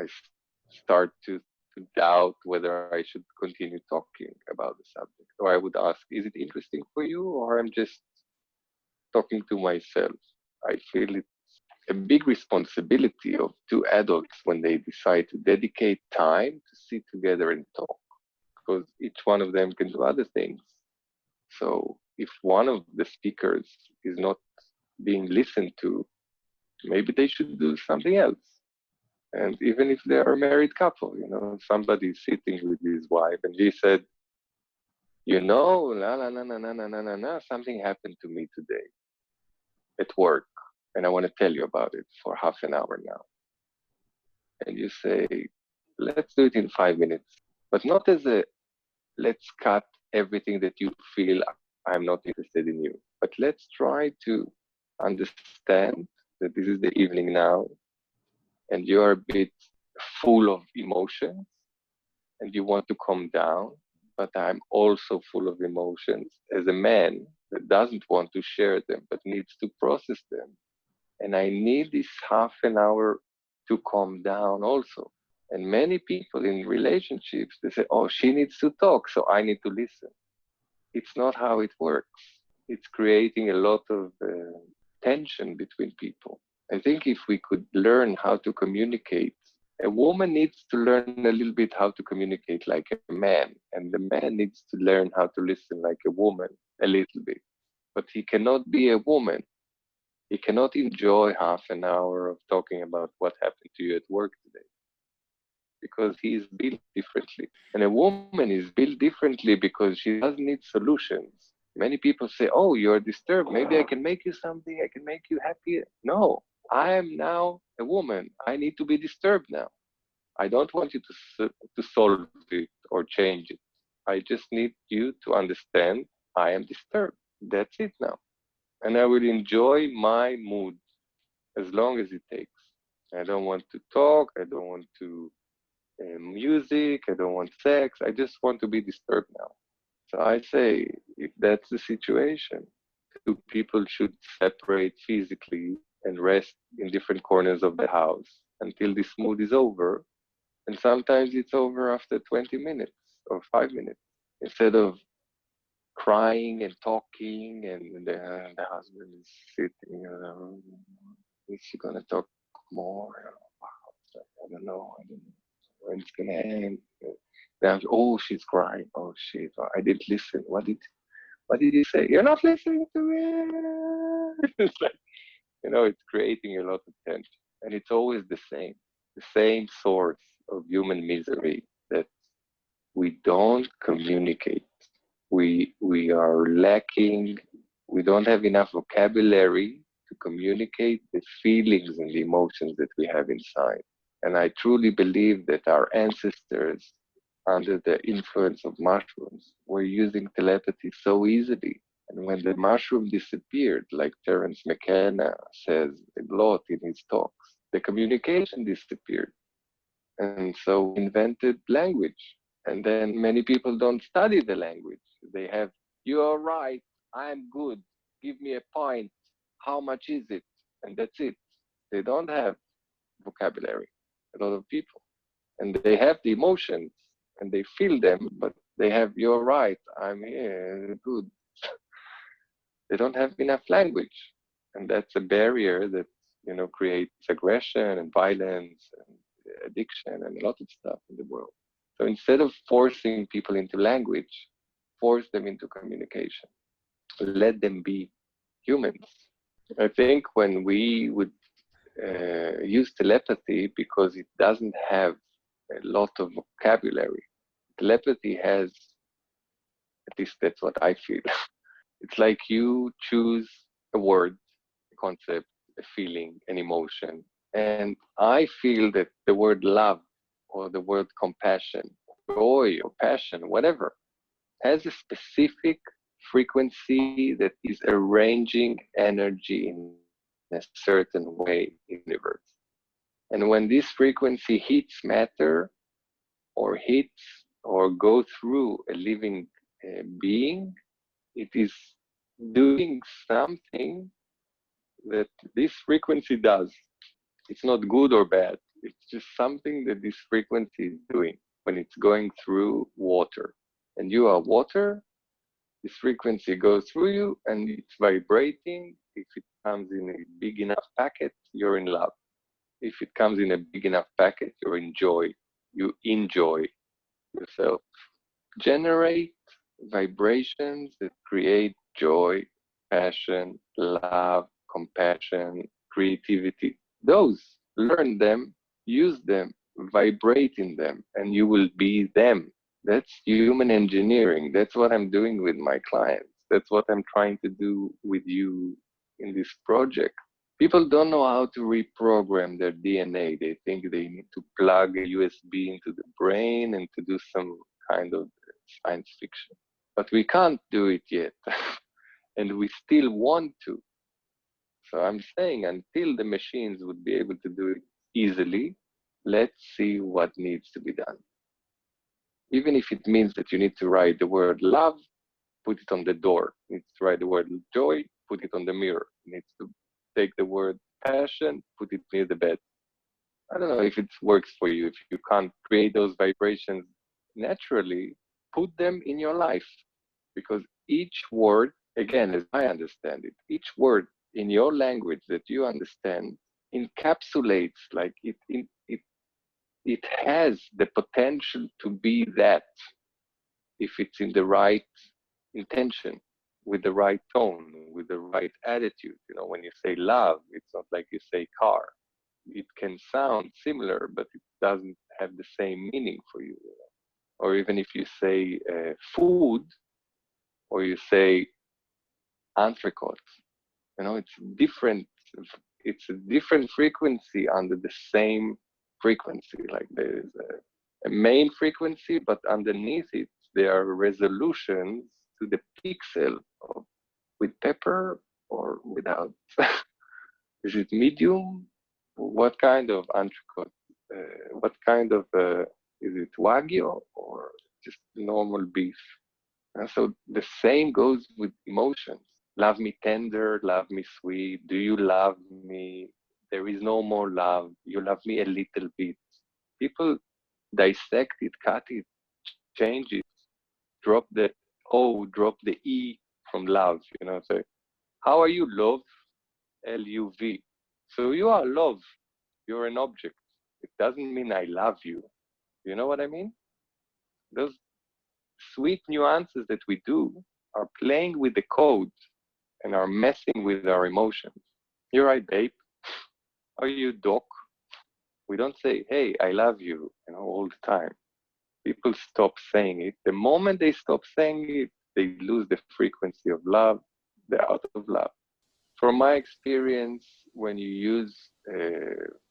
I start to doubt whether I should continue talking about the subject. Or I would ask, is it interesting for you, or I'm just talking to myself? I feel it's a big responsibility of two adults when they decide to dedicate time to sit together and talk, because each one of them can do other things. So if one of the speakers is not being listened to, maybe they should do something else. And even if they are a married couple, somebody is sitting with his wife and he said, la la la la la la la la la, something happened to me today at work, and I want to tell you about it for half an hour now. And you say, let's do it in 5 minutes, but not as a let's cut everything that you feel I'm not interested in you, but let's try to understand that this is the evening now and you're a bit full of emotions and you want to calm down, but I'm also full of emotions as a man that doesn't want to share them but needs to process them. And I need this half an hour to calm down also. And many people in relationships, they say, oh, she needs to talk, so I need to listen. It's not how it works. It's creating a lot of tension between people. I think if we could learn how to communicate, a woman needs to learn a little bit how to communicate like a man, and the man needs to learn how to listen like a woman a little bit. But he cannot be a woman. He cannot enjoy half an hour of talking about what happened to you at work today, because he is built differently. And a woman is built differently because she doesn't need solutions. Many people say, oh, you're disturbed. Maybe I can make you something. I can make you happy. No, I am now a woman. I need to be disturbed now. I don't want you to solve it or change it. I just need you to understand I am disturbed. That's it now. And I will enjoy my mood as long as it takes. I don't want to talk. I don't want to music. I don't want sex. I just want to be disturbed now. So I say, if that's the situation, two people should separate physically and rest in different corners of the house until this mood is over. And sometimes it's over after 20 minutes or 5 minutes. Instead of crying and talking, and the husband is sitting, is she going to talk more? I don't know. I don't know when it's gonna end. Then, oh, she's crying. Oh shit! I didn't listen. What did you say? You're not listening to me. It's like, it's creating a lot of tension, and it's always the same source of human misery, that we don't communicate. We are lacking. We don't have enough vocabulary to communicate the feelings and the emotions that we have inside. And I truly believe that our ancestors, under the influence of mushrooms, were using telepathy so easily. And when the mushroom disappeared, like Terence McKenna says a lot in his talks, the communication disappeared. And so we invented language. And then many people don't study the language. They have, you are right, I'm good, give me a point, how much is it? And that's it. They don't have vocabulary, a lot of people. And they have the emotions and they feel them, but they have, you're right, I'm here, good. They don't have enough language. And that's a barrier that, creates aggression and violence and addiction and a lot of stuff in the world. So instead of forcing people into language, force them into communication. Let them be humans. I think when we would use telepathy, because it doesn't have a lot of vocabulary, telepathy has, at least that's what I feel. It's like you choose a word, a concept, a feeling, an emotion. And I feel that the word love or the word compassion, joy or passion, whatever, has a specific frequency that is arranging energy in a certain way in the universe. And when this frequency hits matter or hits or go through a living being, it is doing something that this frequency does. It's not good or bad. It's just something that this frequency is doing when it's going through water. And you are water, this frequency goes through you and it's vibrating. If it comes in a big enough packet, you're in love. If it comes in a big enough packet, you're in joy. You enjoy yourself. Generate vibrations that create joy, passion, love, compassion, creativity. Those, learn them, use them, vibrate in them, and you will be them. That's human engineering. That's what I'm doing with my clients. That's what I'm trying to do with you in this project. People don't know how to reprogram their DNA. They think they need to plug a USB into the brain and to do some kind of science fiction. But we can't do it yet. And we still want to. So I'm saying until the machines would be able to do it easily, let's see what needs to be done. Even if it means that you need to write the word love, put it on the door. You need to write the word joy, put it on the mirror. You need to take the word passion, put it near the bed. I don't know if it works for you. If you can't create those vibrations naturally, put them in your life. Because each word, again, as I understand it, each word in your language that you understand encapsulates, like it has the potential to be that if it's in the right intention, with the right tone, with the right attitude. You know, when you say love, it's not like you say car. It can sound similar, but it doesn't have the same meaning for you. You know? Or even if you say food, or you say entrecote, you know, it's different. It's a different frequency under the same frequency. Like there is a main frequency, but underneath it there are resolutions to the pixel of with pepper or without. Is it medium? What kind of entrecote? What kind of is it wagyu or just normal beef? And so the same goes with emotions. Love me tender, love me sweet. Do you love me? There is no more love. You love me a little bit. People dissect it, cut it, change it, drop the O, drop the E from love. You know, so how are you, love? LUV. So you are love. You're an object. It doesn't mean I love you. You know what I mean? Those sweet nuances that we do are playing with the code and are messing with our emotions. You're right, babe. Are you, doc? We don't say, hey, I love you, you know, all the time. People stop saying it. The moment they stop saying it, they lose the frequency of love. They're out of love. From my experience, when you use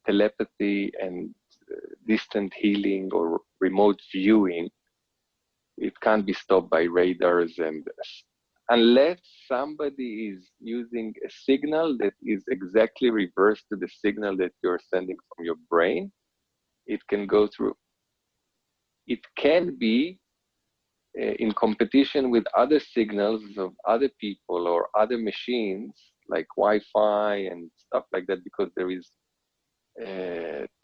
telepathy and distant healing or remote viewing, it can't be stopped by radars, and unless somebody is using a signal that is exactly reverse to the signal that you're sending from your brain, it can go through. It can be in competition with other signals of other people or other machines like Wi-Fi and stuff like that, because there is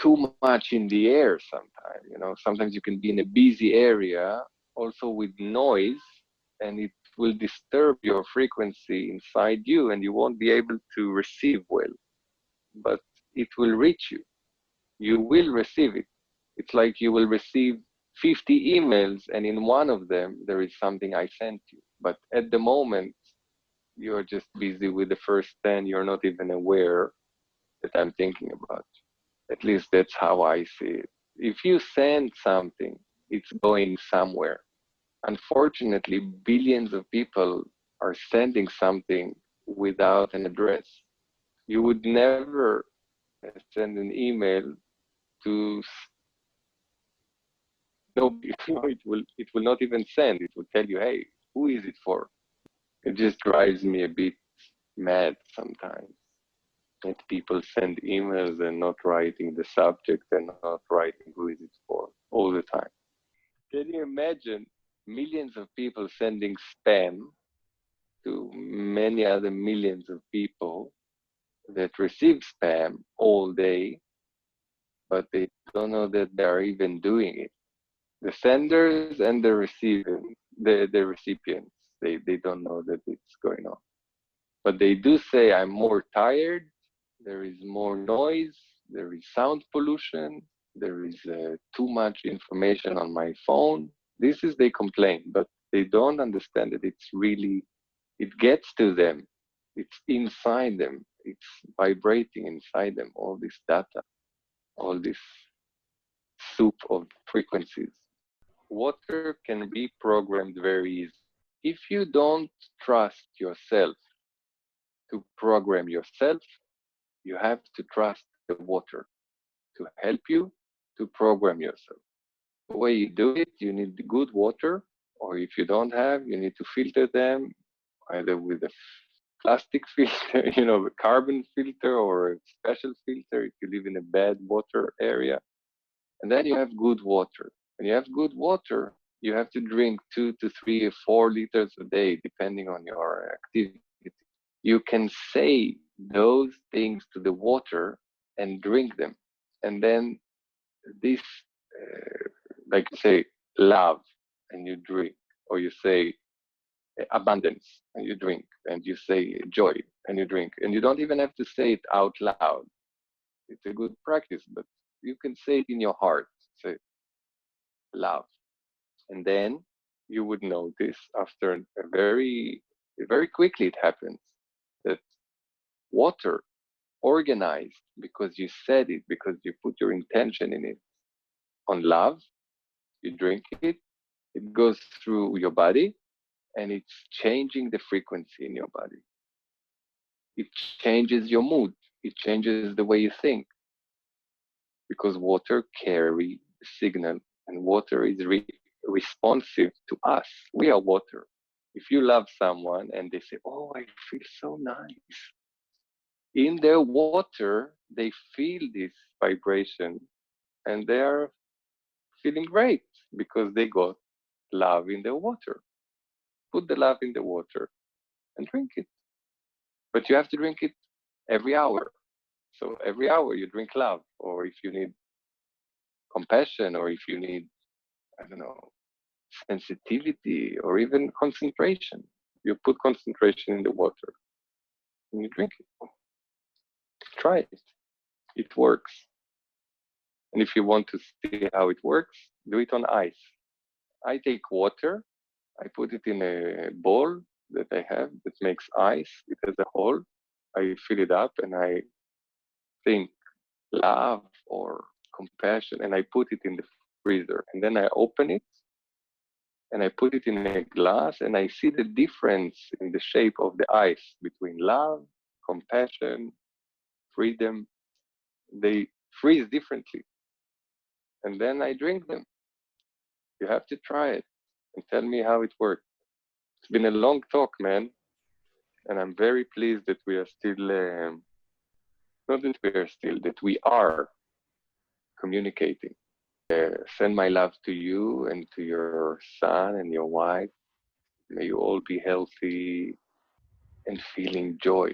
too much in the air sometimes. You know, sometimes you can be in a busy area also with noise, and it will disturb your frequency inside you and you won't be able to receive well, but it will reach you. You will receive it. It's like you will receive 50 emails and in one of them there is something I sent you, but at the moment you're just busy with the first 10. You're not even aware that I'm thinking about you. At least that's how I see it. If you send something, it's going somewhere. Unfortunately, billions of people are sending something without an address. You would never send an email to nobody. It will not even send. It will tell you, hey, who is it for? It just drives me a bit mad sometimes. That people send emails and not writing the subject and not writing who is it for all the time. Can you imagine millions of people sending spam to many other millions of people that receive spam all day, but they don't know that they are even doing it. The senders and the receiving, the recipients, they don't know that it's going on. But they do say, I'm more tired, there is more noise, there is sound pollution, there is too much information on my phone. This is they complain, but they don't understand that it's really, it gets to them. It's inside them. It's vibrating inside them, all this data, all this soup of frequencies. Water can be programmed very easily. If you don't trust yourself to program yourself, you have to trust the water to help you to program yourself. The way you do it, you need good water, or if you don't have, you need to filter them either with a plastic filter, a carbon filter, or a special filter if you live in a bad water area. And then you have good water. When you have good water, you have to drink 2 to 3 or 4 liters a day, depending on your activity. You can say those things to the water and drink them. And then this, like you say, love, and you drink, or you say abundance, and you drink, and you say joy, and you drink. And you don't even have to say it out loud. It's a good practice, but you can say it in your heart. Say love. And then you would notice after very quickly it happens that water organized because you said it, because you put your intention in it on love, you drink it, it goes through your body and it's changing the frequency in your body. It changes your mood. It changes the way you think because water carry the signal and water is responsive to us. We are water. If you love someone and they say, oh, I feel so nice, in their water, they feel this vibration and they are feeling great because they got love in their water. Put the love in the water and drink it. But you have to drink it every hour. So every hour you drink love, or if you need compassion, or if you need, I don't know, sensitivity, or even concentration, you put concentration in the water and you drink it. Try it. It works. And if you want to see how it works, do it on ice. I take water, I put it in a bowl that I have that makes ice. It has a hole. I fill it up and I think love or compassion and I put it in the freezer. And then I open it and I put it in a glass and I see the difference in the shape of the ice between love, compassion, freedom. They freeze differently. And then I drink them. You have to try it and tell me how it worked. It's been a long talk, man. And I'm very pleased that we are still, not that we are still, that we are communicating. Send my love to you and to your son and your wife. May you all be healthy and feeling joy.